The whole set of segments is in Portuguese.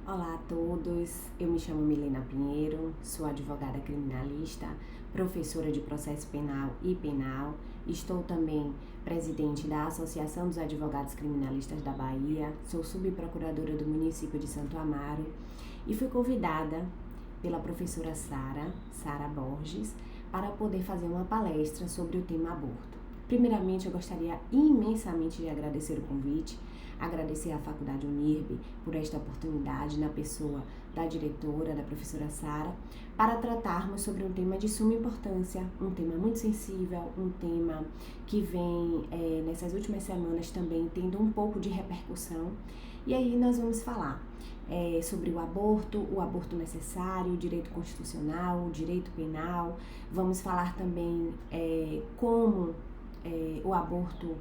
Olá a todos, eu me chamo Milena Pinheiro, sou advogada criminalista, professora de processo penal e penal, estou também presidente da Associação dos Advogados Criminalistas da Bahia, sou subprocuradora do município de Santo Amaro e fui convidada pela professora Sara Borges, para poder fazer uma palestra sobre o tema aborto. Primeiramente, eu gostaria imensamente de agradecer o convite, agradecer à Faculdade Unirb por esta oportunidade, na pessoa da diretora, da professora Sara, para tratarmos sobre um tema de suma importância, um tema muito sensível, um tema que vem nessas últimas semanas também tendo um pouco de repercussão. E aí nós vamos falar sobre o aborto necessário, o direito constitucional, o direito penal. Vamos falar também como o aborto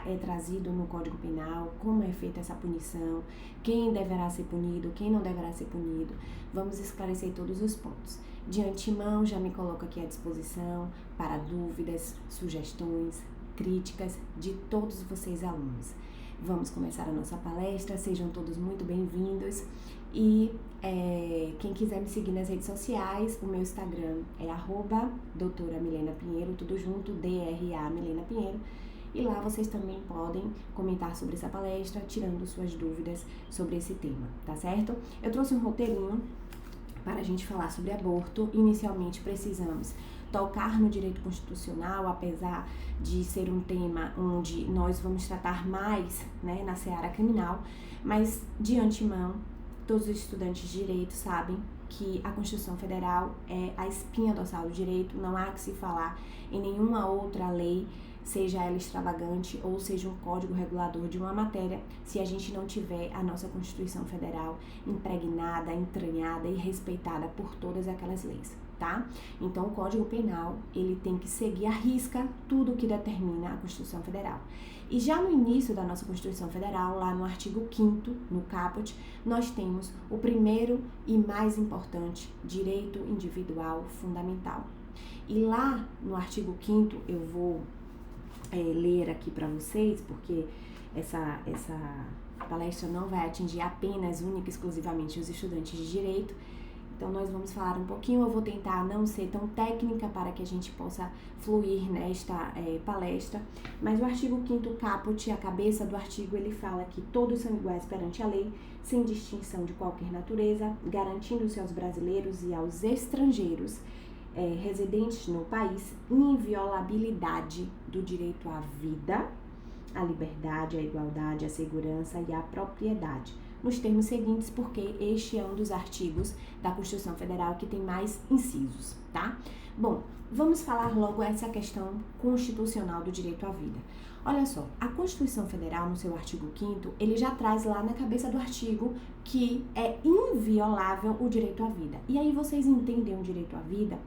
é trazido no Código Penal, como é feita essa punição, quem deverá ser punido, quem não deverá ser punido. Vamos esclarecer todos os pontos. De antemão, já me coloco aqui à disposição para dúvidas, sugestões, críticas de todos vocês alunos. Vamos começar a nossa palestra, sejam todos muito bem-vindos e quem quiser me seguir nas redes sociais, o meu Instagram é @doutora Milena Pinheiro, tudo junto, DRA Milena Pinheiro, e lá vocês também podem comentar sobre essa palestra, tirando suas dúvidas sobre esse tema, tá certo? Eu trouxe um roteirinho para a gente falar sobre aborto. Inicialmente precisamos tocar no direito constitucional, apesar de ser um tema onde nós vamos tratar mais, na seara criminal, mas de antemão, todos os estudantes de direito sabem que a Constituição Federal é a espinha dorsal do direito, não há que se falar em nenhuma outra lei, seja ela extravagante ou seja um código regulador de uma matéria, se a gente não tiver a nossa Constituição Federal impregnada, entranhada e respeitada por todas aquelas leis, tá? Então, o Código Penal, ele tem que seguir à risca tudo o que determina a Constituição Federal. E já no início da nossa Constituição Federal, lá no artigo 5º, no caput, nós temos o primeiro e mais importante direito individual fundamental. E lá no artigo 5º, eu vou ler aqui para vocês, porque essa palestra não vai atingir apenas, única e exclusivamente os estudantes de direito. Então, nós vamos falar um pouquinho, eu vou tentar não ser tão técnica para que a gente possa fluir nesta palestra, mas o artigo 5º caput, a cabeça do artigo, ele fala que todos são iguais perante a lei, sem distinção de qualquer natureza, garantindo-se aos brasileiros e aos estrangeiros residentes no país inviolabilidade do direito à vida, à liberdade, à igualdade, à segurança e à propriedade, nos termos seguintes, porque este é um dos artigos da Constituição Federal que tem mais incisos, tá? Bom, vamos falar logo essa questão constitucional do direito à vida. Olha só, a Constituição Federal, no seu artigo 5º, ele já traz lá na cabeça do artigo que é inviolável o direito à vida. E aí vocês entendem o direito à vida?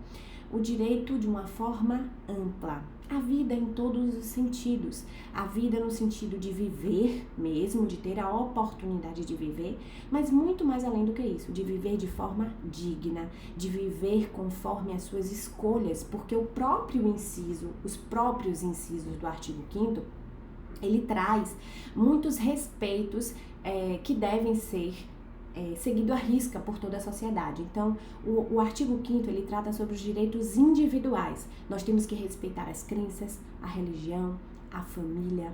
O direito de uma forma ampla. A vida em todos os sentidos. A vida no sentido de viver mesmo, de ter a oportunidade de viver, mas muito mais além do que isso, de viver de forma digna, de viver conforme as suas escolhas, porque os próprios incisos do artigo 5º, ele traz muitos respeitos que devem ser seguido à risca por toda a sociedade. Então, o artigo 5º, ele trata sobre os direitos individuais. Nós temos que respeitar as crenças, a religião, a família,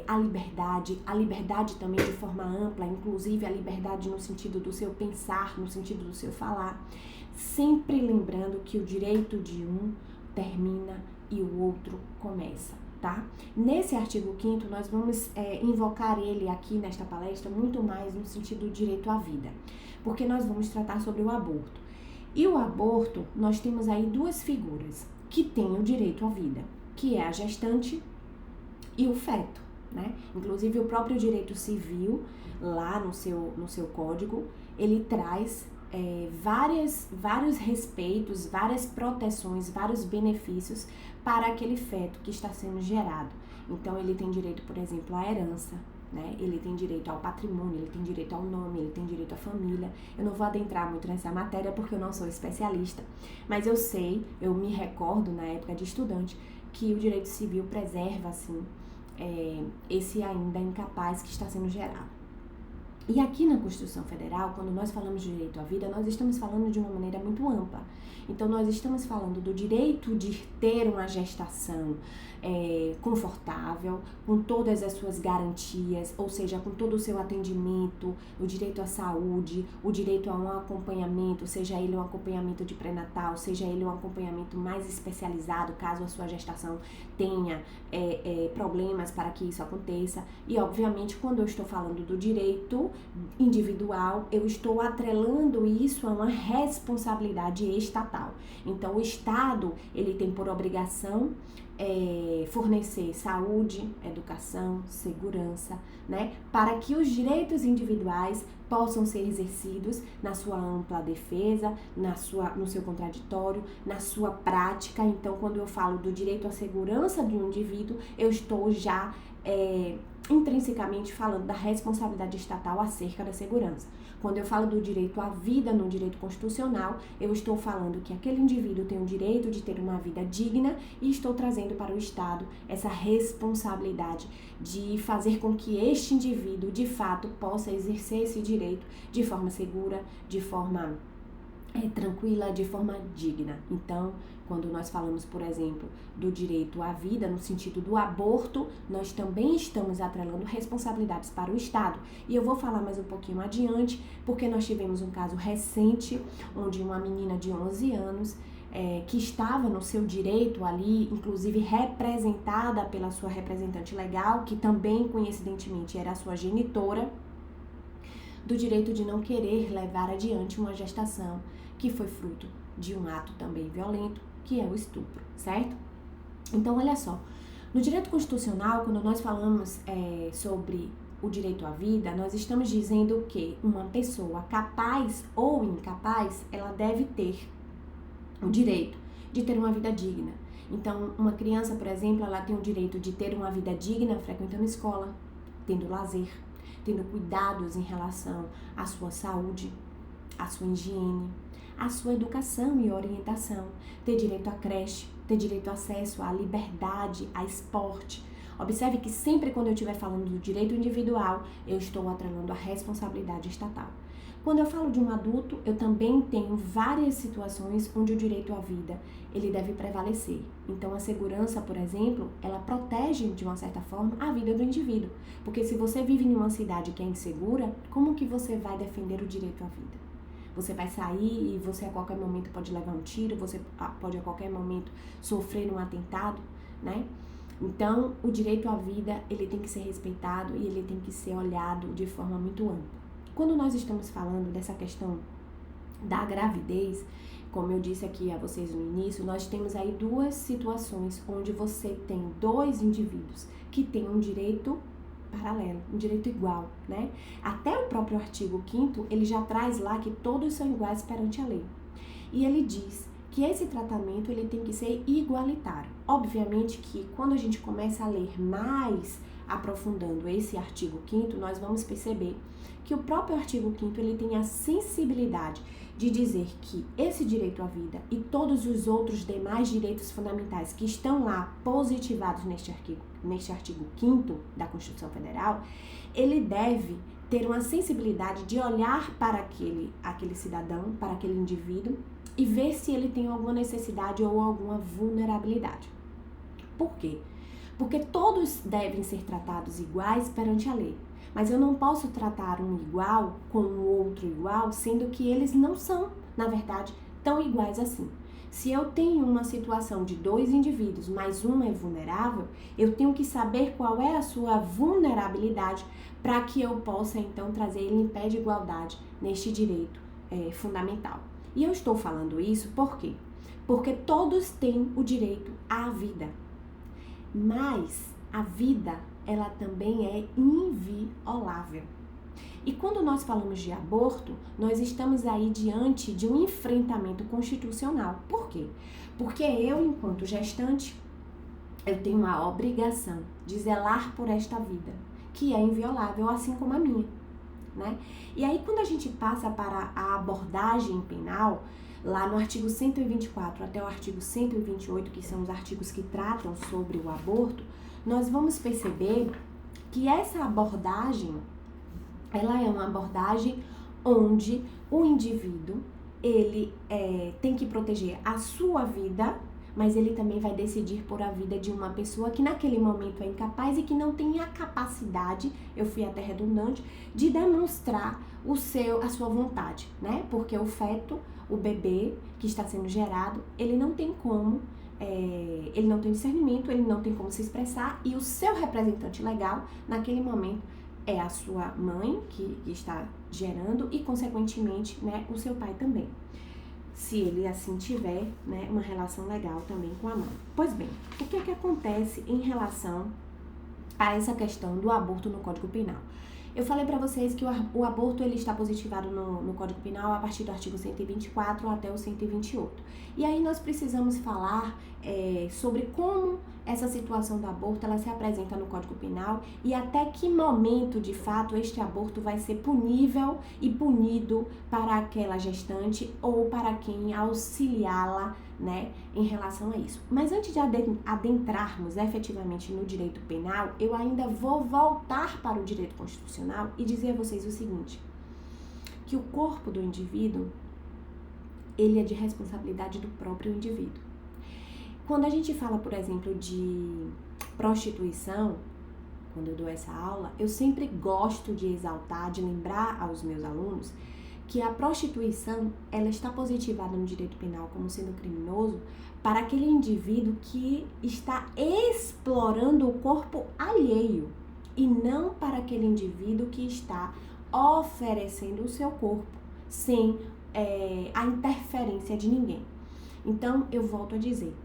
a liberdade também de forma ampla, inclusive a liberdade no sentido do seu pensar, no sentido do seu falar, sempre lembrando que o direito de um termina e o outro começa. Tá? Nesse artigo 5º, nós vamos invocar ele aqui nesta palestra muito mais no sentido do direito à vida, porque nós vamos tratar sobre o aborto. E o aborto, nós temos aí duas figuras que têm o direito à vida, que é a gestante e o feto, né? Inclusive, o próprio direito civil, lá no seu código, ele traz vários respeitos, várias proteções, vários benefícios para aquele feto que está sendo gerado. Então, ele tem direito, por exemplo, à herança, né? Ele tem direito ao patrimônio, ele tem direito ao nome, ele tem direito à família. Eu não vou adentrar muito nessa matéria porque eu não sou especialista, mas eu me recordo na época de estudante que o direito civil preserva, assim, esse ainda incapaz que está sendo gerado. E aqui na Constituição Federal, quando nós falamos de direito à vida, nós estamos falando de uma maneira muito ampla. Então, nós estamos falando do direito de ter uma gestação confortável, com todas as suas garantias, ou seja, com todo o seu atendimento, o direito à saúde, o direito a um acompanhamento, seja ele um acompanhamento de pré-natal, seja ele um acompanhamento mais especializado, caso a sua gestação tenha problemas para que isso aconteça. E, obviamente, quando eu estou falando do direito individual, eu estou atrelando isso a uma responsabilidade estatal. Então, o Estado, ele tem por obrigação fornecer saúde, educação, segurança, né, para que os direitos individuais possam ser exercidos na sua ampla defesa, no seu contraditório, na sua prática. Então, quando eu falo do direito à segurança do indivíduo, eu estou já intrinsecamente falando da responsabilidade estatal acerca da segurança. Quando eu falo do direito à vida no direito constitucional, eu estou falando que aquele indivíduo tem o direito de ter uma vida digna e estou trazendo para o Estado essa responsabilidade de fazer com que este indivíduo, de fato, possa exercer esse direito de forma segura, de forma tranquila, de forma digna. Então, quando nós falamos, por exemplo, do direito à vida, no sentido do aborto, nós também estamos atrelando responsabilidades para o Estado. E eu vou falar mais um pouquinho adiante, porque nós tivemos um caso recente, onde uma menina de 11 anos, que estava no seu direito ali, inclusive representada pela sua representante legal, que também, coincidentemente, era a sua genitora, do direito de não querer levar adiante uma gestação que foi fruto de um ato também violento, que é o estupro, certo? Então, olha só, no direito constitucional, quando nós falamos sobre o direito à vida, nós estamos dizendo que uma pessoa capaz ou incapaz, ela deve ter o direito de ter uma vida digna. Então, uma criança, por exemplo, ela tem o direito de ter uma vida digna frequentando escola, tendo lazer, tendo cuidados em relação à sua saúde, à sua higiene, à sua educação e orientação, ter direito à creche, ter direito ao acesso à liberdade, a esporte. Observe que sempre quando eu estiver falando do direito individual, eu estou atrelando a responsabilidade estatal. Quando eu falo de um adulto, eu também tenho várias situações onde o direito à vida, ele deve prevalecer. Então, a segurança, por exemplo, ela protege, de uma certa forma, a vida do indivíduo. Porque se você vive em uma cidade que é insegura, como que você vai defender o direito à vida? Você vai sair e você a qualquer momento pode levar um tiro, você pode a qualquer momento sofrer um atentado, né? Então, o direito à vida, ele tem que ser respeitado e ele tem que ser olhado de forma muito ampla. Quando nós estamos falando dessa questão da gravidez, como eu disse aqui a vocês no início, nós temos aí duas situações onde você tem dois indivíduos que têm um direito paralelo, um direito igual, né? Até o próprio artigo 5º, ele já traz lá que todos são iguais perante a lei. E ele diz que esse tratamento, ele tem que ser igualitário. Obviamente que quando a gente começa a ler mais aprofundando esse artigo 5º, nós vamos perceber que o próprio artigo 5º, ele tem a sensibilidade de dizer que esse direito à vida e todos os outros demais direitos fundamentais que estão lá positivados neste artigo 5º da Constituição Federal, ele deve ter uma sensibilidade de olhar para aquele cidadão, para aquele indivíduo e ver se ele tem alguma necessidade ou alguma vulnerabilidade. Por quê? Porque todos devem ser tratados iguais perante a lei. Mas eu não posso tratar um igual com o outro igual, sendo que eles não são, na verdade, tão iguais assim. Se eu tenho uma situação de dois indivíduos, mas um é vulnerável, eu tenho que saber qual é a sua vulnerabilidade para que eu possa, então, trazer ele em pé de igualdade neste direito fundamental. E eu estou falando isso por quê? Porque todos têm o direito à vida. Mas a vida, ela também é inviolável. E quando nós falamos de aborto, nós estamos aí diante de um enfrentamento constitucional. Por quê? Porque eu, enquanto gestante, eu tenho a obrigação de zelar por esta vida, que é inviolável, assim como a minha, né? E aí, quando a gente passa para a abordagem penal, lá no artigo 124 até o artigo 128, que são os artigos que tratam sobre o aborto, nós vamos perceber que essa abordagem, ela é uma abordagem onde o indivíduo, ele tem que proteger a sua vida, mas ele também vai decidir por a vida de uma pessoa que naquele momento é incapaz e que não tem a capacidade, eu fui até redundante, de demonstrar a sua vontade, né? Porque o feto, o bebê que está sendo gerado, ele não tem como, ele não tem discernimento, ele não tem como se expressar, e o seu representante legal, naquele momento, é a sua mãe que está gerando e, consequentemente, né, o seu pai também. Se ele assim tiver, né, uma relação legal também com a mãe. Pois bem, o que é que acontece em relação a essa questão do aborto no Código Penal? Eu falei para vocês que o aborto ele está positivado no Código Penal a partir do artigo 124 até o 128. E aí nós precisamos falar sobre como essa situação do aborto ela se apresenta no Código Penal e até que momento, de fato, este aborto vai ser punível e punido para aquela gestante ou para quem auxiliá-la, né, em relação a isso. Mas antes de adentrarmos efetivamente no direito penal, eu ainda vou voltar para o direito constitucional e dizer a vocês o seguinte, que o corpo do indivíduo, ele é de responsabilidade do próprio indivíduo. Quando a gente fala, por exemplo, de prostituição, quando eu dou essa aula, eu sempre gosto de exaltar, de lembrar aos meus alunos que a prostituição, ela está positivada no direito penal como sendo criminoso para aquele indivíduo que está explorando o corpo alheio e não para aquele indivíduo que está oferecendo o seu corpo sem a interferência de ninguém. Então, eu volto a dizer,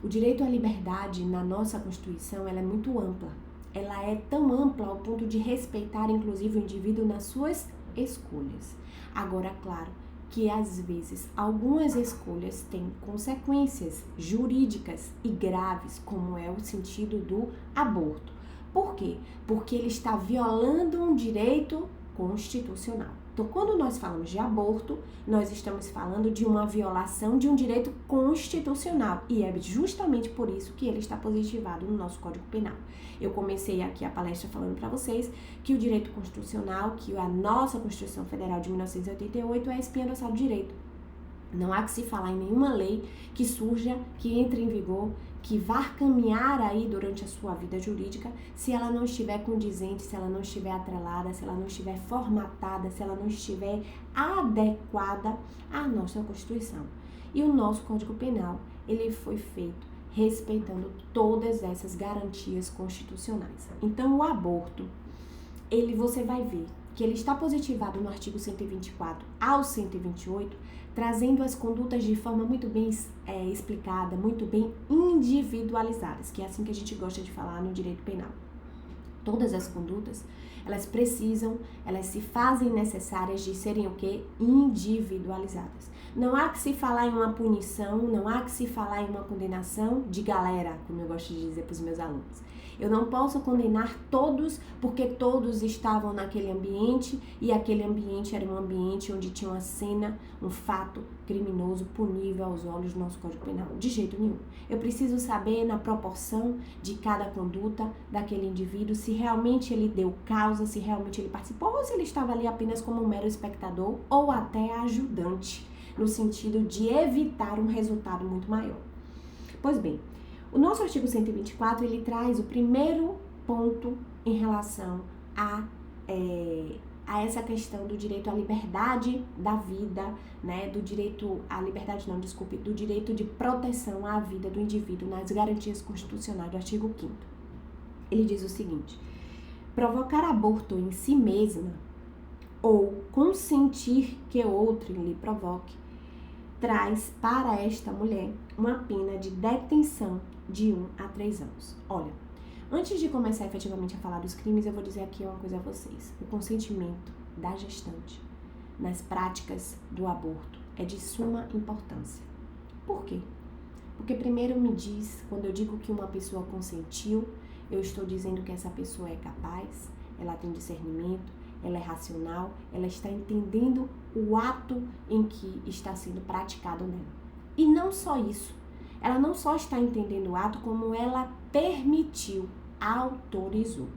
o direito à liberdade na nossa Constituição, ela é muito ampla. Ela é tão ampla ao ponto de respeitar, inclusive, o indivíduo nas suas escolhas. Agora, claro que às vezes algumas escolhas têm consequências jurídicas e graves, como é o sentido do aborto. Por quê? Porque ele está violando um direito constitucional. Então, quando nós falamos de aborto, nós estamos falando de uma violação de um direito constitucional. E é justamente por isso que ele está positivado no nosso Código Penal. Eu comecei aqui a palestra falando para vocês que o direito constitucional, que a nossa Constituição Federal de 1988 é a espinha dorsal do direito. Não há que se falar em nenhuma lei que surja, que entre em vigor, que vá caminhar aí durante a sua vida jurídica, se ela não estiver condizente, se ela não estiver atrelada, se ela não estiver formatada, se ela não estiver adequada à nossa Constituição. E o nosso Código Penal, ele foi feito respeitando todas essas garantias constitucionais. Então, o aborto, você vai ver que ele está positivado no artigo 124 ao 128, trazendo as condutas de forma muito bem explicada, muito bem individualizadas, que é assim que a gente gosta de falar no direito penal. Todas as condutas, elas se fazem necessárias de serem o quê? Individualizadas. Não há que se falar em uma punição, não há que se falar em uma condenação de galera, como eu gosto de dizer para os meus alunos. Eu não posso condenar todos porque todos estavam naquele ambiente e aquele ambiente era um ambiente onde tinha uma cena, um fato criminoso punível aos olhos do nosso Código Penal. De jeito nenhum. Eu preciso saber na proporção de cada conduta daquele indivíduo se realmente ele deu causa, se realmente ele participou ou se ele estava ali apenas como um mero espectador ou até ajudante, no sentido de evitar um resultado muito maior. Pois bem, o nosso artigo 124, ele traz o primeiro ponto em relação a essa questão do direito à liberdade da vida, né, do direito do direito de proteção à vida do indivíduo nas garantias constitucionais do artigo 5º. Ele diz o seguinte: provocar aborto em si mesma ou consentir que outro lhe provoque traz para esta mulher uma pena de detenção de 1 a 3 anos. Olha, antes de começar efetivamente a falar dos crimes, eu vou dizer aqui uma coisa a vocês. O consentimento da gestante nas práticas do aborto é de suma importância. Por quê? Porque primeiro me diz, quando eu digo que uma pessoa consentiu, eu estou dizendo que essa pessoa é capaz, ela tem discernimento, ela é racional, ela está entendendo o ato em que está sendo praticado nela. E não só isso, ela não só está entendendo o ato, como ela permitiu, autorizou.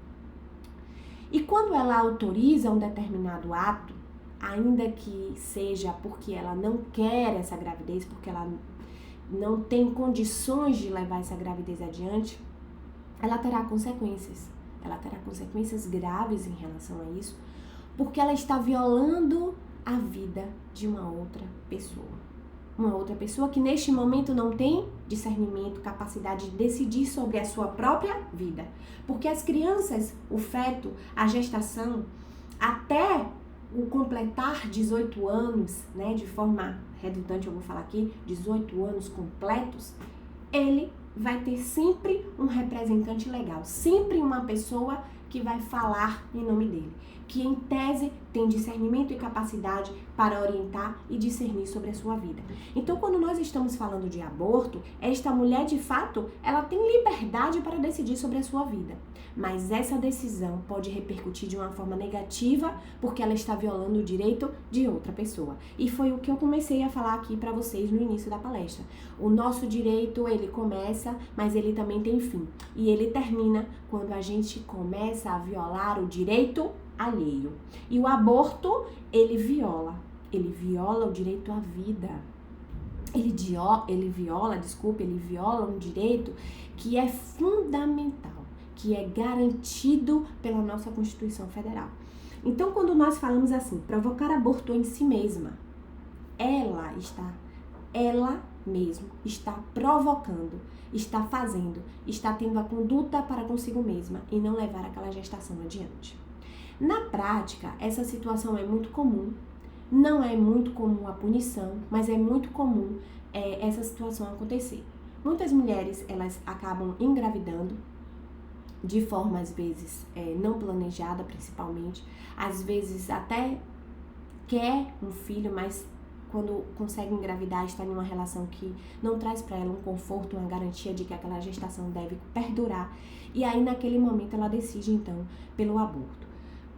E quando ela autoriza um determinado ato, ainda que seja porque ela não quer essa gravidez, porque ela não tem condições de levar essa gravidez adiante, ela terá consequências. Ela terá consequências graves em relação a isso, porque ela está violando a vida de uma outra pessoa. Uma outra pessoa que neste momento não tem discernimento, capacidade de decidir sobre a sua própria vida. Porque as crianças, o feto, a gestação, até o completar 18 anos, né, de forma redundante eu vou falar aqui, 18 anos completos, ele vai ter sempre um representante legal, sempre uma pessoa que vai falar em nome dele, que em tese tem discernimento e capacidade para orientar e discernir sobre a sua vida. Então, quando nós estamos falando de aborto, esta mulher, de fato, ela tem liberdade para decidir sobre a sua vida. Mas essa decisão pode repercutir de uma forma negativa porque ela está violando o direito de outra pessoa. E foi o que eu comecei a falar aqui para vocês no início da palestra. O nosso direito, ele começa, mas ele também tem fim. E ele termina quando a gente começa a violar o direito alheio. E o aborto, ele viola o direito à vida. Ele viola um direito que é fundamental, que é garantido pela nossa Constituição Federal. Então, quando nós falamos assim, provocar aborto em si mesma, ela mesma está provocando, está fazendo, está tendo a conduta para consigo mesma e não levar aquela gestação adiante. Na prática, essa situação é muito comum. Não é muito comum a punição, mas é muito comum essa situação acontecer. Muitas mulheres, elas acabam engravidando de forma, às vezes, não planejada, principalmente. Às vezes, até quer um filho, mas quando consegue engravidar, está em uma relação que não traz para ela um conforto, uma garantia de que aquela gestação deve perdurar. E aí, naquele momento, ela decide, então, pelo aborto.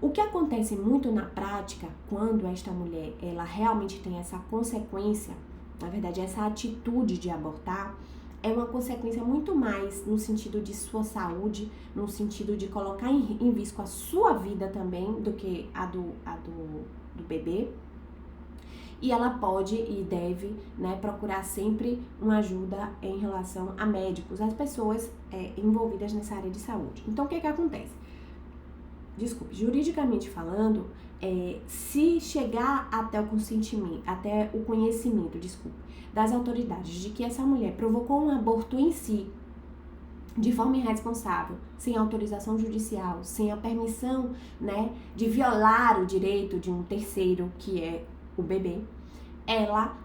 O que acontece muito na prática, quando esta mulher, ela realmente tem essa consequência, na verdade, essa atitude de abortar, é uma consequência muito mais no sentido de sua saúde, no sentido de colocar em risco a sua vida também, do que a do bebê. E ela pode e deve, né, procurar sempre uma ajuda em relação a médicos, as pessoas envolvidas nessa área de saúde. Então, o que acontece? Juridicamente falando, se chegar até o conhecimento das autoridades de que essa mulher provocou um aborto em si, de forma irresponsável, sem autorização judicial, sem a permissão, né, de violar o direito de um terceiro, que é o bebê, ela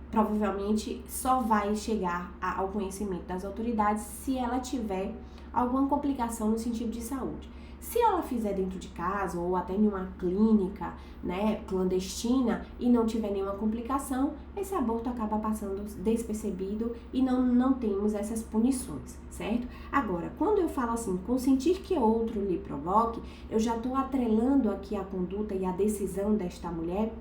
provavelmente só vai chegar ao conhecimento das autoridades se ela tiver alguma complicação no sentido de saúde. Se ela fizer dentro de casa ou até em uma clínica, né, clandestina e não tiver nenhuma complicação, esse aborto acaba passando despercebido e não temos essas punições, certo? Agora, quando eu falo assim, consentir que outro lhe provoque, eu já estou atrelando aqui a conduta e a decisão desta mulher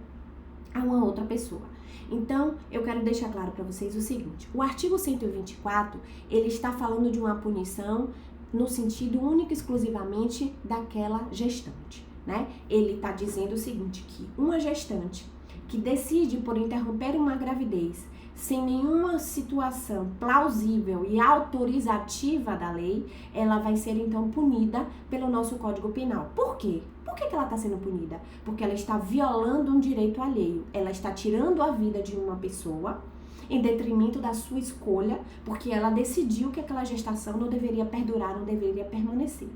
a uma outra pessoa. Então, eu quero deixar claro para vocês o seguinte: o artigo 124, ele está falando de uma punição no sentido único e exclusivamente daquela gestante, né? Ele está dizendo o seguinte, que uma gestante que decide por interromper uma gravidez sem nenhuma situação plausível e autorizativa da lei, ela vai ser então punida pelo nosso Código Penal. Por quê? Por que ela está sendo punida? Porque ela está violando um direito alheio, ela está tirando a vida de uma pessoa em detrimento da sua escolha, porque ela decidiu que aquela gestação não deveria perdurar, não deveria permanecer.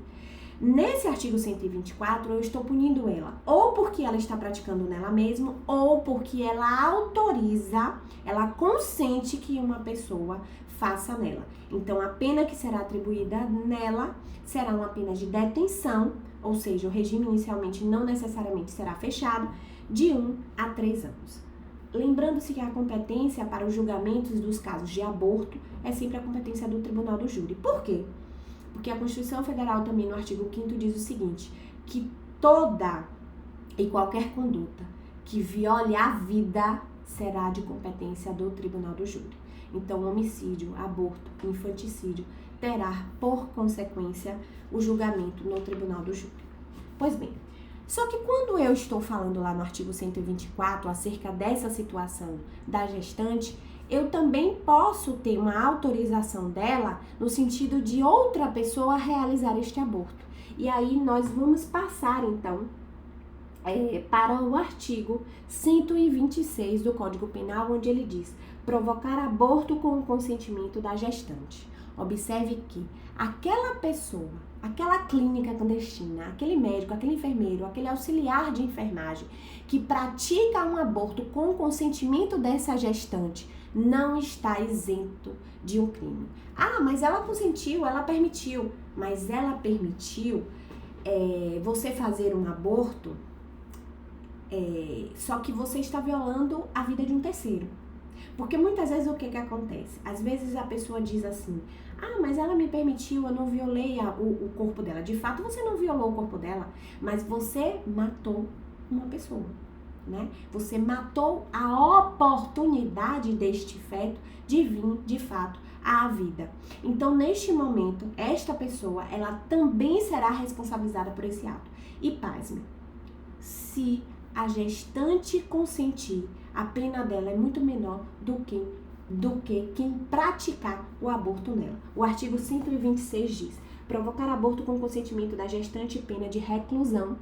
Nesse artigo 124, eu estou punindo ela, ou porque ela está praticando nela mesma, ou porque ela autoriza, ela consente que uma pessoa faça nela. Então, a pena que será atribuída nela será uma pena de detenção, ou seja, o regime inicialmente não necessariamente será fechado, de 1 a 3 anos. Lembrando-se que a competência para os julgamentos dos casos de aborto é sempre a competência do Tribunal do Júri. Por quê? Porque a Constituição Federal também no artigo 5º diz o seguinte, que toda e qualquer conduta que viole a vida será de competência do Tribunal do Júri. Então, homicídio, aborto, infanticídio terá por consequência o julgamento no tribunal do júri. Pois bem, só que quando eu estou falando lá no artigo 124 acerca dessa situação da gestante, eu também posso ter uma autorização dela no sentido de outra pessoa realizar este aborto. E aí nós vamos passar então para o artigo 126 do Código Penal, onde ele diz: provocar aborto com o consentimento da gestante. Observe que aquela pessoa, aquela clínica clandestina, aquele médico, aquele enfermeiro, aquele auxiliar de enfermagem que pratica um aborto com o consentimento dessa gestante não está isento de um crime. Ah, mas ela consentiu, ela permitiu. Mas ela permitiu você fazer um aborto, só que você está violando a vida de um terceiro. Porque muitas vezes o que acontece? Às vezes a pessoa diz assim: ah, mas ela me permitiu, eu não violei o corpo dela. De fato, você não violou o corpo dela, mas você matou uma pessoa, né? Você matou a oportunidade deste feto de vir, de fato, à vida. Então, neste momento, esta pessoa, ela também será responsabilizada por esse ato. E pasme, se a gestante consentir, a pena dela é muito menor do que quem praticar o aborto nela. O artigo 126 diz: provocar aborto com consentimento da gestante, pena de reclusão,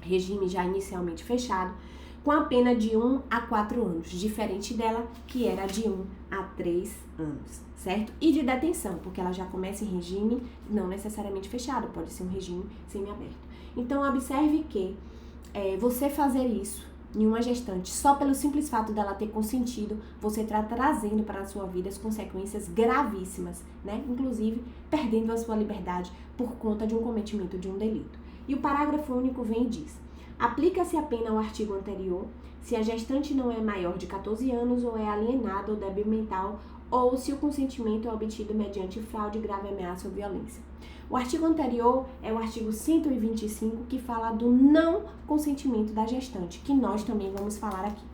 regime já inicialmente fechado, com a pena de 1 a 4 anos, diferente dela, que era de 1 a 3 anos, certo? E de detenção, porque ela já começa em regime não necessariamente fechado, pode ser um regime semiaberto. Então, observe que você fazer isso em uma gestante, só pelo simples fato dela ter consentido, você está trazendo para a sua vida as consequências gravíssimas, né? Inclusive, perdendo a sua liberdade por conta de um cometimento de um delito. E o parágrafo único vem e diz: aplica-se a pena ao artigo anterior se a gestante não é maior de 14 anos ou é alienada ou débil mental, ou se o consentimento é obtido mediante fraude, grave ameaça ou violência. O artigo anterior é o artigo 125, que fala do não consentimento da gestante, que nós também vamos falar aqui.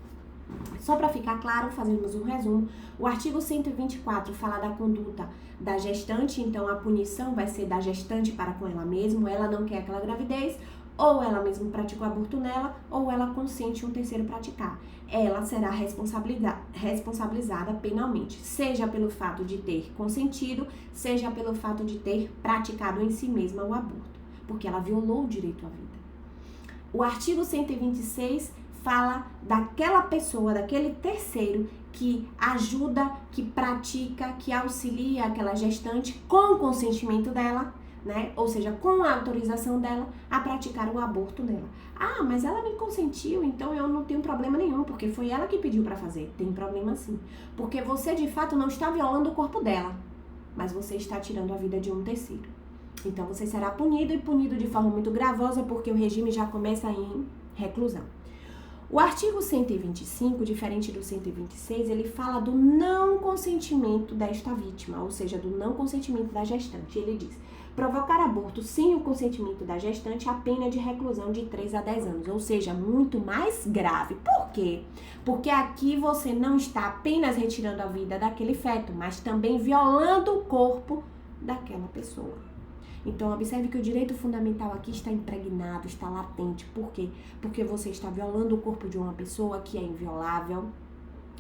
Só para ficar claro, fazemos um resumo. O artigo 124 fala da conduta da gestante, então a punição vai ser da gestante para com ela mesma. Ela não quer aquela gravidez, ou ela mesma praticou aborto nela, ou ela consente um terceiro praticar. Ela será responsabilizada penalmente, seja pelo fato de ter consentido, seja pelo fato de ter praticado em si mesma o aborto, porque ela violou o direito à vida. O artigo 126 fala daquela pessoa, daquele terceiro que ajuda, que pratica, que auxilia aquela gestante com o consentimento dela, né? Ou seja, com a autorização dela, a praticar o aborto nela. Ah, mas ela me consentiu, então eu não tenho problema nenhum, porque foi ela que pediu para fazer. Tem problema sim, porque você de fato não está violando o corpo dela, mas você está tirando a vida de um terceiro. Então você será punido, e punido de forma muito gravosa, porque o regime já começa em reclusão. O artigo 125, diferente do 126, ele fala do não consentimento desta vítima, ou seja, do não consentimento da gestante. Ele diz: provocar aborto sem o consentimento da gestante, a pena é de reclusão de 3 a 10 anos, ou seja, muito mais grave. Por quê? Porque aqui você não está apenas retirando a vida daquele feto, mas também violando o corpo daquela pessoa. Então, observe que o direito fundamental aqui está impregnado, está latente. Por quê? Porque você está violando o corpo de uma pessoa que é inviolável,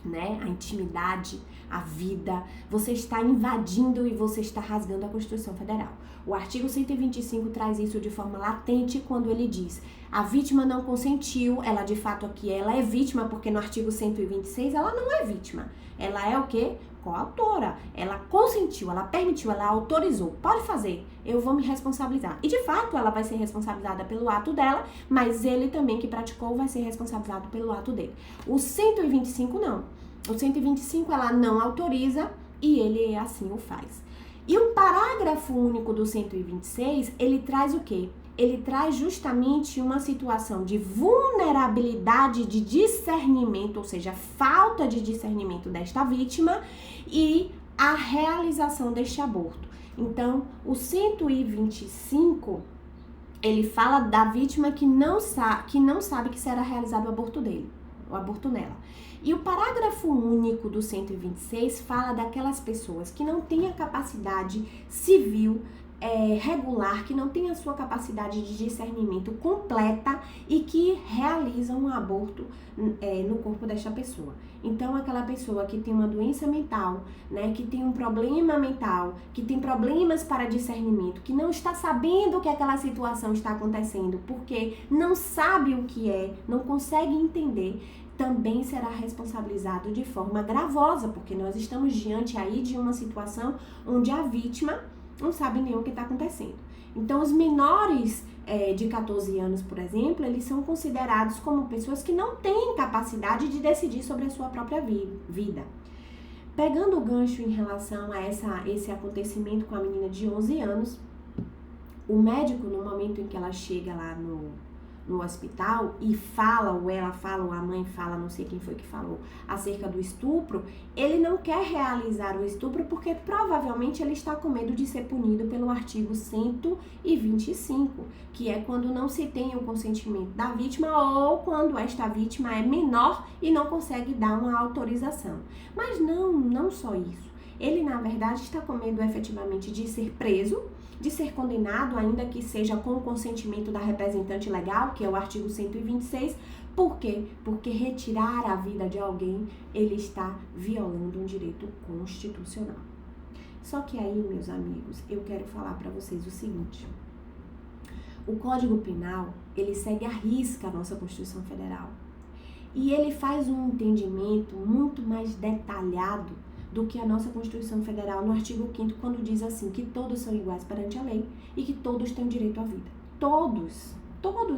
né? A intimidade, a vida. Você está invadindo e você está rasgando a Constituição Federal. O artigo 125 traz isso de forma latente quando ele diz: a vítima não consentiu, ela de fato aqui ela é vítima, porque no artigo 126 ela não é vítima. Ela é o quê? Coautora. Ela consentiu, ela permitiu, ela autorizou. Pode fazer, eu vou me responsabilizar. E de fato ela vai ser responsabilizada pelo ato dela, mas ele também que praticou vai ser responsabilizado pelo ato dele. O 125 não. O 125 ela não autoriza e ele assim o faz. E o parágrafo único do 126, ele traz o quê? Ele traz justamente uma situação de vulnerabilidade de discernimento, ou seja, falta de discernimento desta vítima e a realização deste aborto. Então, o 125, ele fala da vítima que não sabe que será realizado o aborto dele. o aborto nela. E o parágrafo único do 126 fala daquelas pessoas que não têm a capacidade civil regular, que não têm a sua capacidade de discernimento completa e que realizam um aborto no corpo desta pessoa. Então, aquela pessoa que tem uma doença mental, né, que tem um problema mental, que tem problemas para discernimento, que não está sabendo que aquela situação está acontecendo, porque não sabe o que é, não consegue entender, também será responsabilizado de forma gravosa, porque nós estamos diante aí de uma situação onde a vítima não sabe nem o que está acontecendo. Então, os menores de 14 anos, por exemplo, eles são considerados como pessoas que não têm capacidade de decidir sobre a sua própria vida. Pegando o gancho em relação a esse acontecimento com a menina de 11 anos, o médico, no momento em que ela chega lá no hospital e fala, ou ela fala, ou a mãe fala, não sei quem foi que falou, acerca do estupro, ele não quer realizar o estupro porque provavelmente ele está com medo de ser punido pelo artigo 125, que é quando não se tem o consentimento da vítima ou quando esta vítima é menor e não consegue dar uma autorização. Mas não só isso. Ele, na verdade, está com medo efetivamente de ser preso, de ser condenado, ainda que seja com o consentimento da representante legal, que é o artigo 126. Por quê? Porque retirar a vida de alguém, ele está violando um direito constitucional. Só que aí, meus amigos, eu quero falar para vocês o seguinte. O Código Penal, ele segue à risca a nossa Constituição Federal. E ele faz um entendimento muito mais detalhado do que a nossa Constituição Federal no artigo 5º, quando diz assim, que todos são iguais perante a lei e que todos têm direito à vida. Todos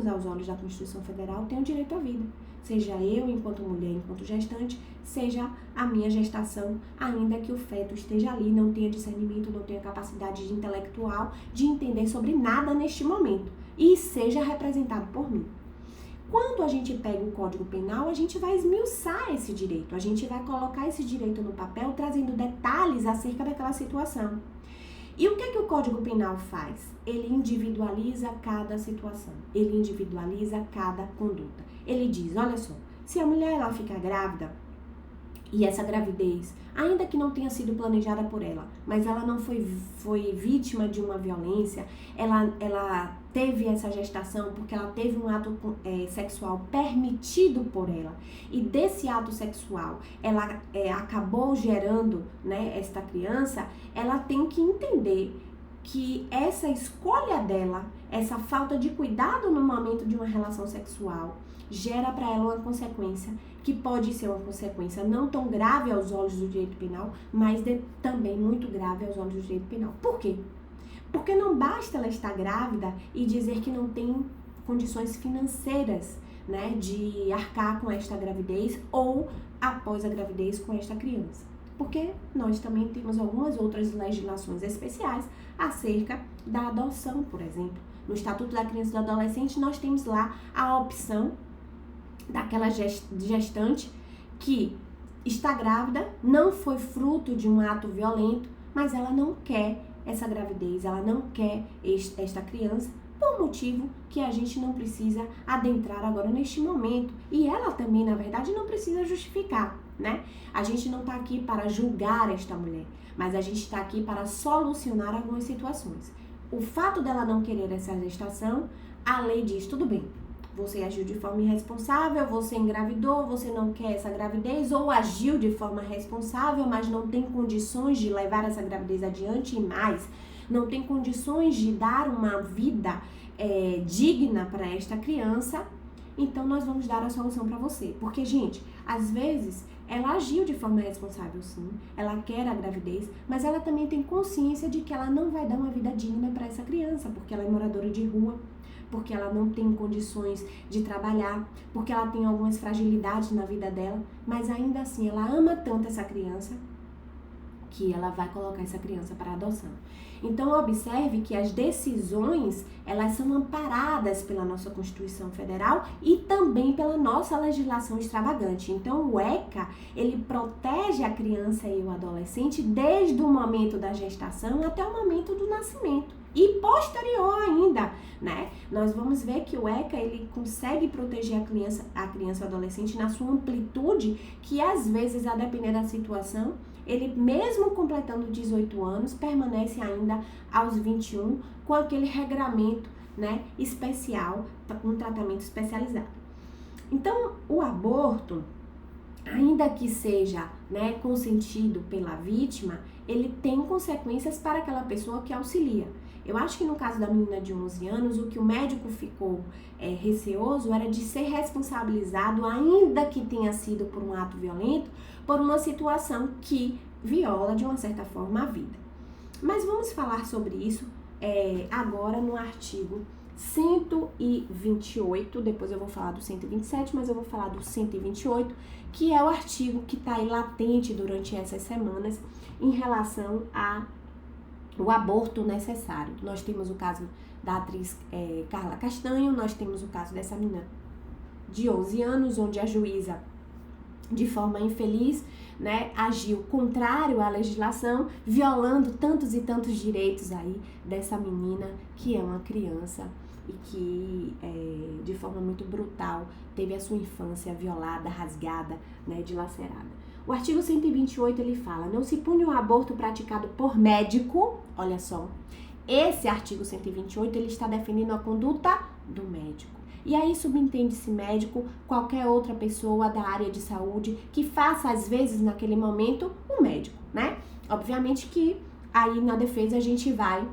aos olhos da Constituição Federal têm o direito à vida. Seja eu, enquanto mulher, enquanto gestante, seja a minha gestação, ainda que o feto esteja ali, não tenha discernimento, não tenha capacidade intelectual de entender sobre nada neste momento e seja representado por mim. Quando a gente pega o Código Penal, a gente vai esmiuçar esse direito, a gente vai colocar esse direito no papel, trazendo detalhes acerca daquela situação. E o que o Código Penal faz? Ele individualiza cada situação, ele individualiza cada conduta. Ele diz, olha só, se a mulher ela ficar grávida, e essa gravidez, ainda que não tenha sido planejada por ela, mas ela não foi vítima de uma violência, ela teve essa gestação porque ela teve um ato sexual permitido por ela, e desse ato sexual ela acabou gerando, né, esta criança, ela tem que entender que essa escolha dela, essa falta de cuidado no momento de uma relação sexual, gera para ela uma consequência que pode ser uma consequência não tão grave aos olhos do direito penal, mas também muito grave aos olhos do direito penal. Por quê? Porque não basta ela estar grávida e dizer que não tem condições financeiras, né, de arcar com esta gravidez ou após a gravidez com esta criança. Porque nós também temos algumas outras legislações especiais acerca da adoção, por exemplo. No Estatuto da Criança e do Adolescente, nós temos lá a opção daquela gestante que está grávida, não foi fruto de um ato violento, mas ela não quer essa gravidez, ela não quer esta criança, por motivo que a gente não precisa adentrar agora neste momento. E ela também, na verdade, não precisa justificar, né? A gente não está aqui para julgar esta mulher, mas a gente está aqui para solucionar algumas situações. O fato dela não querer essa gestação, a lei diz, tudo bem, você agiu de forma irresponsável, você engravidou, você não quer essa gravidez, ou agiu de forma responsável, mas não tem condições de levar essa gravidez adiante e mais, não tem condições de dar uma vida digna para esta criança, então nós vamos dar a solução para você. Porque, gente, às vezes ela agiu de forma responsável, sim, ela quer a gravidez, mas ela também tem consciência de que ela não vai dar uma vida digna para essa criança, porque ela é moradora de rua, porque ela não tem condições de trabalhar, porque ela tem algumas fragilidades na vida dela, mas ainda assim ela ama tanto essa criança que ela vai colocar essa criança para adoção. Então, observe que as decisões, elas são amparadas pela nossa Constituição Federal e também pela nossa legislação extravagante. Então, o ECA, ele protege a criança e o adolescente desde o momento da gestação até o momento do nascimento. E posterior ainda, né? Nós vamos ver que o ECA, ele consegue proteger a criança e o adolescente na sua amplitude, que às vezes, a depender da situação, ele mesmo completando 18 anos, permanece ainda aos 21 com aquele regramento, né, especial, com um tratamento especializado. Então, o aborto, ainda que seja, né, consentido pela vítima, ele tem consequências para aquela pessoa que auxilia. Eu acho que no caso da menina de 11 anos, o que o médico ficou receoso era de ser responsabilizado, ainda que tenha sido por um ato violento, por uma situação que viola de uma certa forma a vida. Mas vamos falar sobre isso agora no artigo 128, depois eu vou falar do 127, mas eu vou falar do 128, que é o artigo que está aí latente durante essas semanas em relação ao aborto necessário. Nós temos o caso da atriz Carla Castanho, nós temos o caso dessa menina de 11 anos, onde a juíza, de forma infeliz, né, agiu contrário à legislação, violando tantos e tantos direitos aí dessa menina, que é uma criança e que, de forma muito brutal, teve a sua infância violada, rasgada, né, dilacerada. O artigo 128, ele fala, não se pune o aborto praticado por médico, olha só, esse artigo 128, ele está definindo a conduta do médico. E aí subentende-se médico, qualquer outra pessoa da área de saúde que faça, às vezes, naquele momento, um médico, né? Obviamente que aí na defesa a gente vai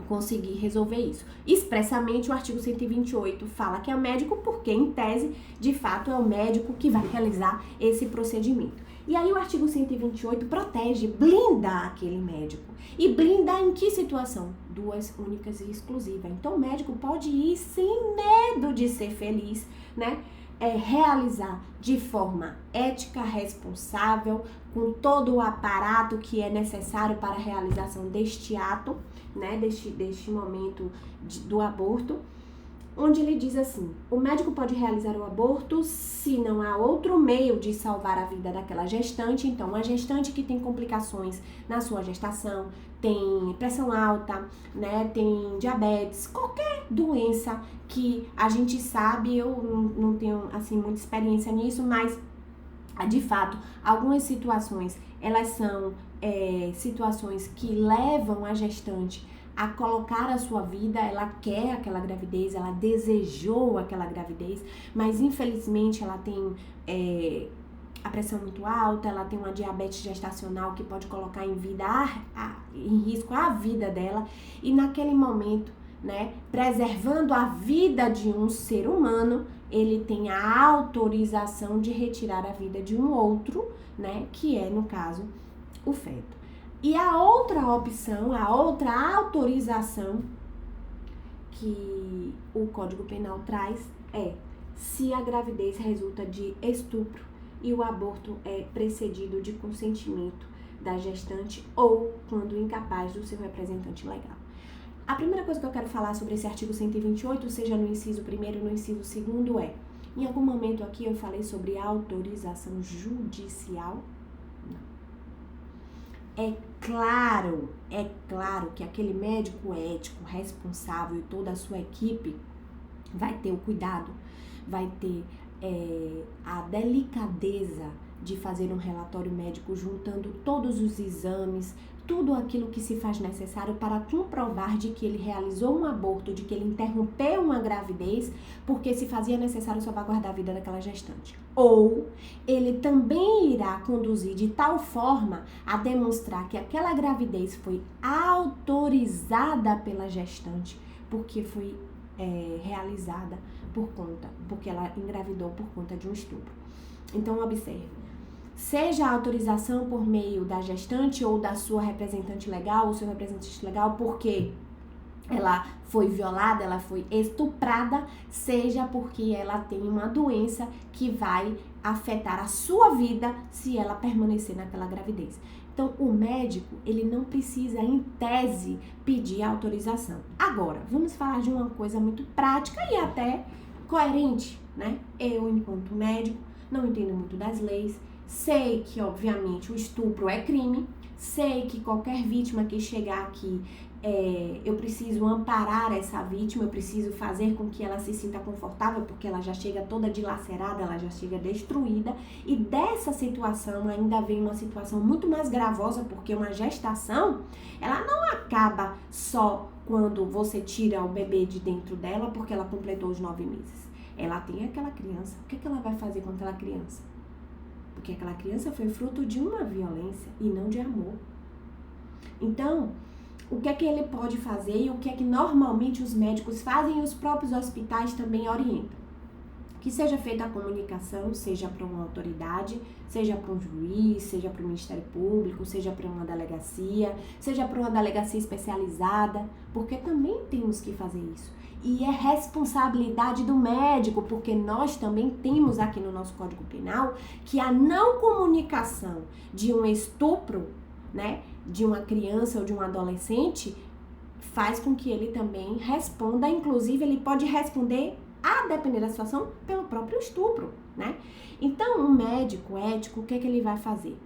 conseguir resolver isso. Expressamente, o artigo 128 fala que é o médico porque, em tese, de fato, é o médico que vai realizar esse procedimento. E aí o artigo 128 protege, blinda aquele médico. E blinda em que situação? Duas únicas e exclusivas. Então o médico pode ir sem medo de ser feliz, né? Realizar de forma ética, responsável, com todo o aparato que é necessário para a realização deste ato, né? Deste momento do aborto, onde ele diz assim, o médico pode realizar o aborto se não há outro meio de salvar a vida daquela gestante. Então, uma gestante que tem complicações na sua gestação, tem pressão alta, né, tem diabetes, qualquer doença que a gente sabe, eu não tenho, assim, muita experiência nisso, mas, de fato, algumas situações, elas são situações que levam a gestante a colocar a sua vida, ela quer aquela gravidez, ela desejou aquela gravidez, mas infelizmente ela tem a pressão muito alta, ela tem uma diabetes gestacional que pode colocar em risco a vida dela, e naquele momento, né, preservando a vida de um ser humano, ele tem a autorização de retirar a vida de um outro, né, que é, no caso, o feto. E a outra opção, a outra autorização que o Código Penal traz é se a gravidez resulta de estupro e o aborto é precedido de consentimento da gestante ou quando incapaz do seu representante legal. A primeira coisa que eu quero falar sobre esse artigo 128, seja no inciso 1º ou no inciso 2º, em algum momento aqui eu falei sobre autorização judicial? É claro que aquele médico ético, responsável e toda a sua equipe vai ter o cuidado, vai ter a delicadeza de fazer um relatório médico juntando todos os exames, tudo aquilo que se faz necessário para comprovar de que ele realizou um aborto, de que ele interrompeu uma gravidez, porque se fazia necessário salvaguardar a vida daquela gestante. Ou ele também irá conduzir de tal forma a demonstrar que aquela gravidez foi autorizada pela gestante, porque foi realizada porque ela engravidou por conta de um estupro. Então, observe. Seja a autorização por meio da gestante ou da sua representante legal, ou seu representante legal, porque ela foi violada, ela foi estuprada, seja porque ela tem uma doença que vai afetar a sua vida se ela permanecer naquela gravidez. Então, o médico, ele não precisa, em tese, pedir autorização. Agora, vamos falar de uma coisa muito prática e até coerente, né? Eu, enquanto médico, não entendo muito das leis, sei que, obviamente, o estupro é crime, sei que qualquer vítima que chegar aqui eu preciso amparar essa vítima, eu preciso fazer com que ela se sinta confortável, porque ela já chega toda dilacerada, ela já chega destruída, e dessa situação ainda vem uma situação muito mais gravosa, porque uma gestação, ela não acaba só quando você tira o bebê de dentro dela, porque ela completou os 9 meses. Ela tem aquela criança, o que ela vai fazer com aquela criança? Porque aquela criança foi fruto de uma violência e não de amor. Então, o que é que ele pode fazer e o que é que normalmente os médicos fazem e os próprios hospitais também orientam? Que seja feita a comunicação, seja para uma autoridade, seja para um juiz, seja para o Ministério Público, seja para uma delegacia, seja para uma delegacia especializada, porque também temos que fazer isso. E é responsabilidade do médico, porque nós também temos aqui no nosso Código Penal que a não comunicação de um estupro, né, de uma criança ou de um adolescente, faz com que ele também responda, inclusive ele pode responder, a depender da situação, pelo próprio estupro, né? Então, um médico ético, o que é que ele vai fazer?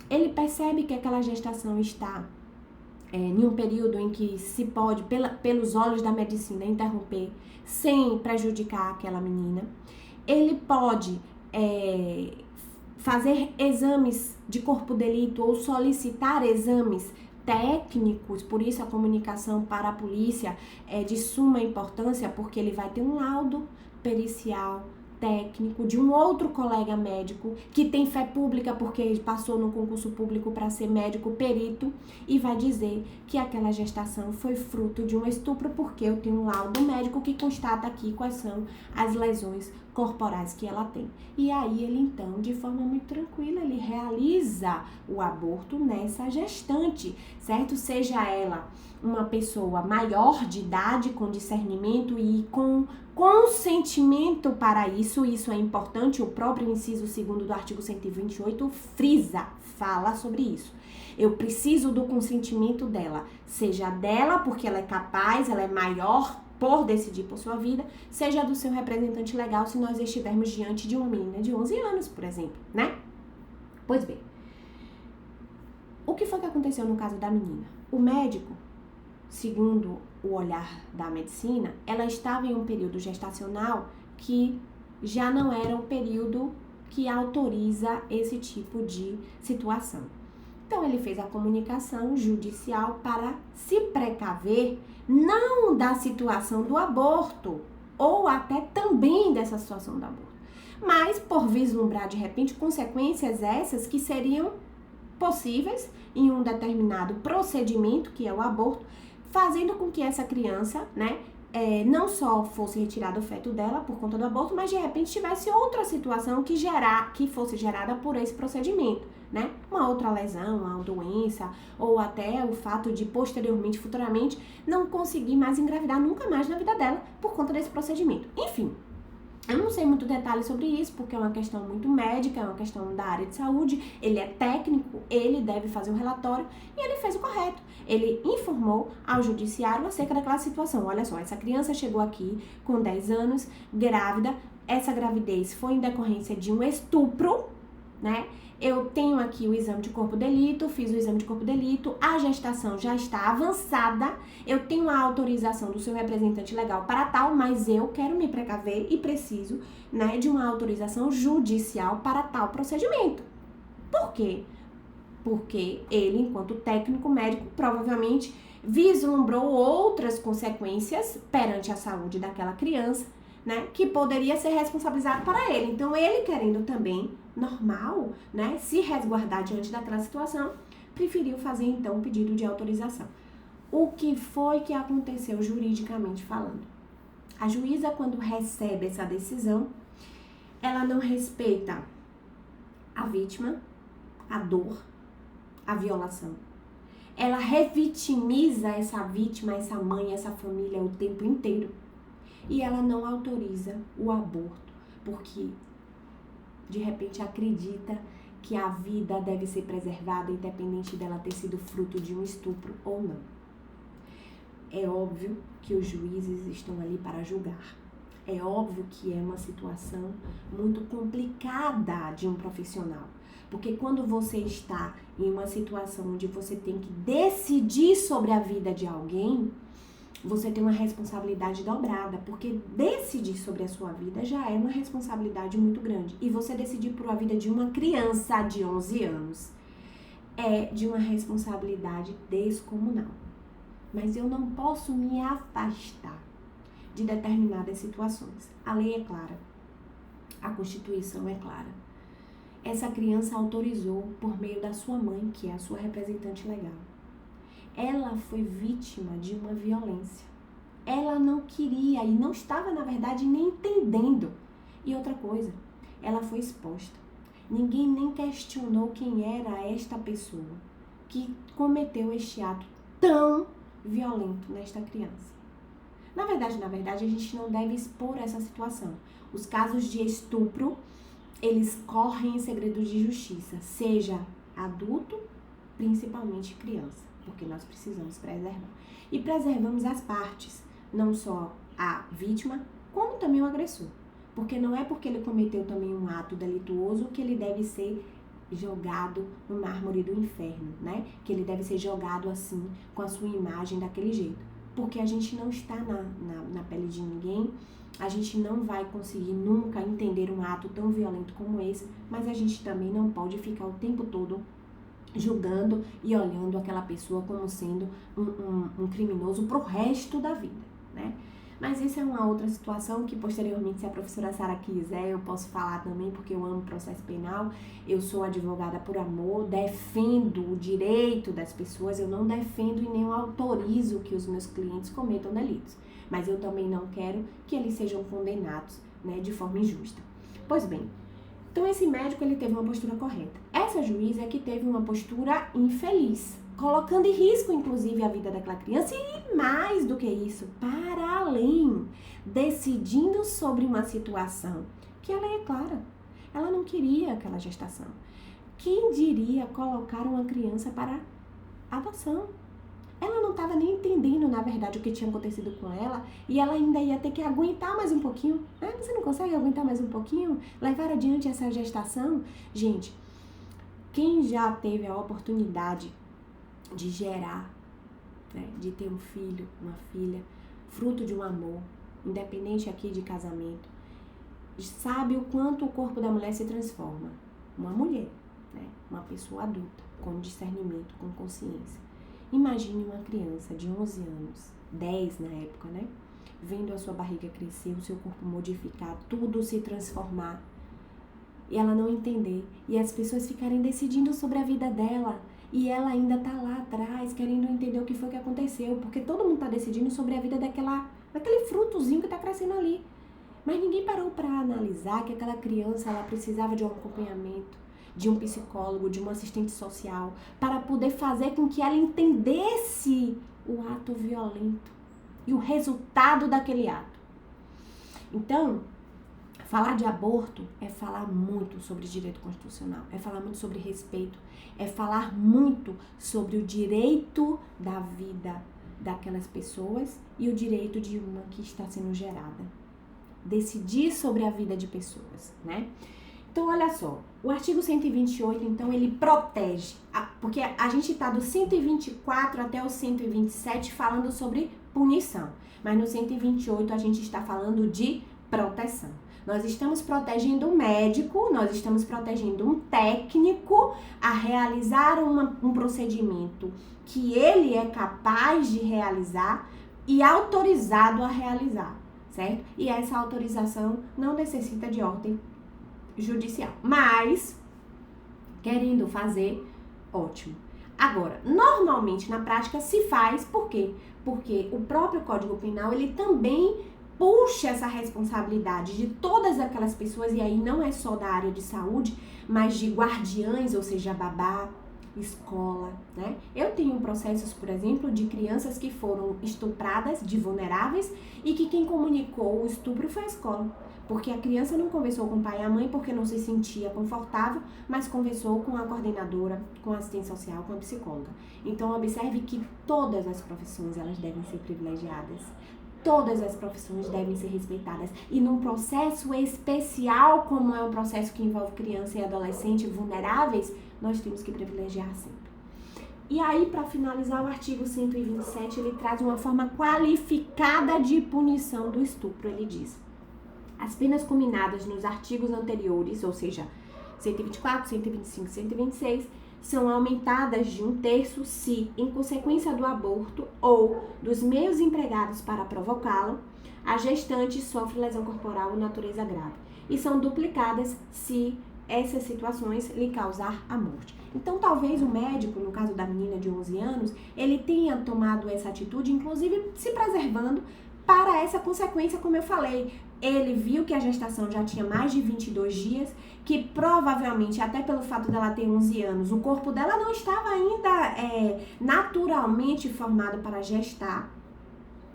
Ele percebe que aquela gestação está em um período em que se pode, pelos olhos da medicina, interromper sem prejudicar aquela menina. Ele pode fazer exames de corpo de delito ou solicitar exames técnicos, por isso a comunicação para a polícia é de suma importância, porque ele vai ter um laudo pericial técnico de um outro colega médico que tem fé pública porque passou no concurso público para ser médico perito e vai dizer que aquela gestação foi fruto de um estupro, porque eu tenho um laudo médico que constata aqui quais são as lesões corporais que ela tem. E aí ele então, de forma muito tranquila, ele realiza o aborto nessa gestante, certo? Seja ela uma pessoa maior de idade, com discernimento e com consentimento para isso é importante, o próprio inciso 2º do artigo 128 frisa, fala sobre isso. Eu preciso do consentimento dela, seja dela porque ela é capaz, ela é maior por decidir por sua vida, seja do seu representante legal se nós estivermos diante de uma menina de 11 anos, por exemplo, né? Pois bem, o que foi que aconteceu no caso da menina? O médico, segundo o olhar da medicina, ela estava em um período gestacional que já não era o período que autoriza esse tipo de situação. Então, ele fez a comunicação judicial para se precaver, não da situação do aborto, ou até também dessa situação do aborto, mas por vislumbrar, de repente, consequências essas que seriam possíveis em um determinado procedimento, que é o aborto, fazendo com que essa criança, né, não só fosse retirado o feto dela por conta do aborto, mas de repente tivesse outra situação que fosse gerada por esse procedimento, né? Uma outra lesão, uma doença, ou até o fato de posteriormente, futuramente, não conseguir mais engravidar nunca mais na vida dela por conta desse procedimento. Enfim, eu não sei muito detalhes sobre isso, porque é uma questão muito médica, é uma questão da área de saúde, ele é técnico, ele deve fazer um relatório, e ele fez o correto. Ele informou ao judiciário acerca daquela situação. Olha só, essa criança chegou aqui com 10 anos, grávida, essa gravidez foi em decorrência de um estupro, né? Eu tenho aqui o exame de corpo de delito, fiz o exame de corpo de delito, a gestação já está avançada, eu tenho a autorização do seu representante legal para tal, mas eu quero me precaver e preciso, né, de uma autorização judicial para tal procedimento. Por quê? Porque ele, enquanto técnico médico, provavelmente vislumbrou outras consequências perante a saúde daquela criança, né, que poderia ser responsabilizado para ele. Então, ele querendo também, normal, né, se resguardar diante daquela situação, preferiu fazer, então, um pedido de autorização. O que foi que aconteceu juridicamente falando? A juíza, quando recebe essa decisão, ela não respeita a vítima, a dor, a violação. Ela revitimiza essa vítima, essa mãe, essa família o tempo inteiro. E ela não autoriza o aborto, porque de repente acredita que a vida deve ser preservada, independente dela ter sido fruto de um estupro ou não. É óbvio que os juízes estão ali para julgar. É óbvio que é uma situação muito complicada de um profissional. Porque quando você está em uma situação onde você tem que decidir sobre a vida de alguém, você tem uma responsabilidade dobrada, porque decidir sobre a sua vida já é uma responsabilidade muito grande. E você decidir por a vida de uma criança de 11 anos é de uma responsabilidade descomunal. Mas eu não posso me afastar de determinadas situações. A lei é clara, a Constituição é clara. Essa criança autorizou por meio da sua mãe, que é a sua representante legal. Ela foi vítima de uma violência. Ela não queria e não estava, na verdade, nem entendendo. E outra coisa, ela foi exposta. Ninguém nem questionou quem era esta pessoa que cometeu este ato tão violento nesta criança. Na verdade, a gente não deve expor essa situação. Os casos de estupro, eles correm em segredo de justiça, seja adulto, principalmente criança, porque nós precisamos preservar. E preservamos as partes, não só a vítima, como também o agressor. Porque não é porque ele cometeu também um ato delituoso que ele deve ser jogado no mármore do inferno, né? Que ele deve ser jogado assim, com a sua imagem daquele jeito. Porque a gente não está na pele de ninguém, a gente não vai conseguir nunca entender um ato tão violento como esse, mas a gente também não pode ficar o tempo todo julgando e olhando aquela pessoa como sendo um criminoso pro resto da vida, né? Mas isso é uma outra situação que posteriormente, se a professora Sara quiser, eu posso falar também, porque eu amo processo penal, eu sou advogada por amor, defendo o direito das pessoas, eu não defendo e nem autorizo que os meus clientes cometam delitos, mas eu também não quero que eles sejam condenados, né, de forma injusta. Pois bem, então esse médico ele teve uma postura correta. Essa juíza é que teve uma postura infeliz, colocando em risco, inclusive, a vida daquela criança e, mais do que isso, para além, decidindo sobre uma situação que a lei é clara. Ela não queria aquela gestação. Quem diria colocar uma criança para adoção? Ela não estava nem entendendo, na verdade, o que tinha acontecido com ela e ela ainda ia ter que aguentar mais um pouquinho. Você não consegue aguentar mais um pouquinho? Levar adiante essa gestação? Gente, quem já teve a oportunidade de gerar, né, de ter um filho, uma filha, fruto de um amor, independente aqui de casamento, sabe o quanto o corpo da mulher se transforma. Uma mulher, né, uma pessoa adulta, com discernimento, com consciência. Imagine uma criança de 11 anos, 10 na época, né, vendo a sua barriga crescer, o seu corpo modificar, tudo se transformar, e ela não entender, e as pessoas ficarem decidindo sobre a vida dela, e ela ainda tá lá atrás, querendo entender o que foi que aconteceu, porque todo mundo tá decidindo sobre a vida daquele frutozinho que tá crescendo ali. Mas ninguém parou para analisar que aquela criança, ela precisava de um acompanhamento, de um psicólogo, de um assistente social, para poder fazer com que ela entendesse o ato violento e o resultado daquele ato. Então, falar de aborto é falar muito sobre direito constitucional, é falar muito sobre respeito, é falar muito sobre o direito da vida daquelas pessoas e o direito de uma que está sendo gerada. Decidir sobre a vida de pessoas, né? Então, olha só, o artigo 128, então, ele protege, porque a gente está do 124 até o 127 falando sobre punição, mas no 128 a gente está falando de proteção. Nós estamos protegendo o médico, nós estamos protegendo um técnico a realizar um procedimento que ele é capaz de realizar e autorizado a realizar, certo? E essa autorização não necessita de ordem judicial, mas querendo fazer, ótimo. Agora, normalmente na prática se faz, por quê? Porque o próprio Código Penal, ele também puxa essa responsabilidade de todas aquelas pessoas, e aí não é só da área de saúde, mas de guardiães, ou seja, babá, escola, né? Eu tenho processos, por exemplo, de crianças que foram estupradas, de vulneráveis, e que quem comunicou o estupro foi a escola. Porque a criança não conversou com o pai e a mãe porque não se sentia confortável, mas conversou com a coordenadora, com a assistente social, com a psicóloga. Então, observe que todas as profissões, elas devem ser privilegiadas. Todas as profissões devem ser respeitadas. E num processo especial, como é um processo que envolve criança e adolescente vulneráveis, nós temos que privilegiar sempre. E aí, para finalizar, o artigo 127, ele traz uma forma qualificada de punição do estupro. Ele diz: as penas combinadas nos artigos anteriores, ou seja, 124, 125, 126, são aumentadas de 1/3 se, em consequência do aborto ou dos meios empregados para provocá-lo, a gestante sofre lesão corporal ou natureza grave. E são duplicadas se essas situações lhe causar a morte. Então, talvez o médico, no caso da menina de 11 anos, ele tenha tomado essa atitude, inclusive se preservando para essa consequência, como eu falei. Ele viu que a gestação já tinha mais de 22 dias, que provavelmente, até pelo fato dela ter 11 anos, o corpo dela não estava ainda naturalmente formado para gestar.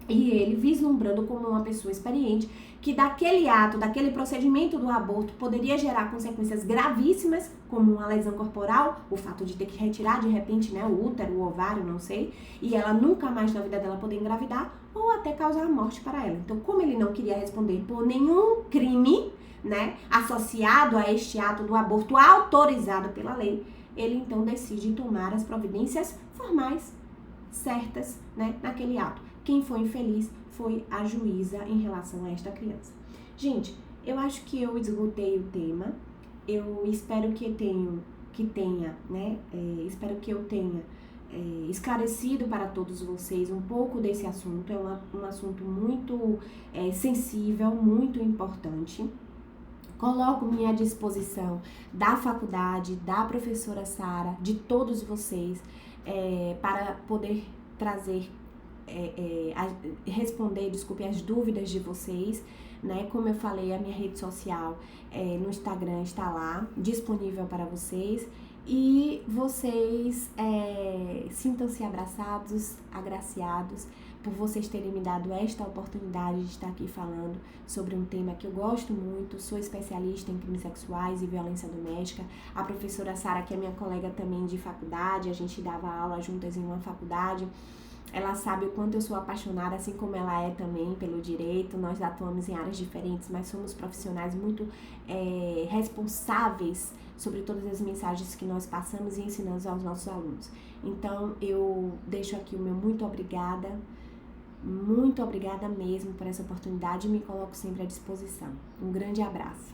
E ele, vislumbrando como uma pessoa experiente, que daquele ato, daquele procedimento do aborto poderia gerar consequências gravíssimas, como uma lesão corporal, o fato de ter que retirar de repente, né, o útero, o ovário, não sei, e ela nunca mais na vida dela poder engravidar, ou até causar a morte para ela. Então, como ele não queria responder por nenhum crime, né, associado a este ato do aborto autorizado pela lei, ele então decide tomar as providências formais certas, né, naquele ato. Quem foi infeliz foi a juíza em relação a esta criança. Gente, eu acho que eu esgotei o tema. Eu espero que tenha, né? Espero que eu tenha esclarecido para todos vocês um pouco desse assunto. É um assunto muito sensível, muito importante. Coloco-me à disposição da faculdade, da professora Sara, de todos vocês, para poder trazer, responder, as dúvidas de vocês, né? Como eu falei, a minha rede social no Instagram está lá, disponível para vocês. E vocês sintam-se abraçados, agraciados, por vocês terem me dado esta oportunidade de estar aqui falando sobre um tema que eu gosto muito. Sou especialista em crimes sexuais e violência doméstica. A professora Sara, que é minha colega também de faculdade, a gente dava aula juntas em uma faculdade. Ela sabe o quanto eu sou apaixonada, assim como ela é também, pelo direito. Nós atuamos em áreas diferentes, mas somos profissionais muito responsáveis sobre todas as mensagens que nós passamos e ensinamos aos nossos alunos. Então, eu deixo aqui o meu muito obrigada mesmo por essa oportunidade e me coloco sempre à disposição. Um grande abraço.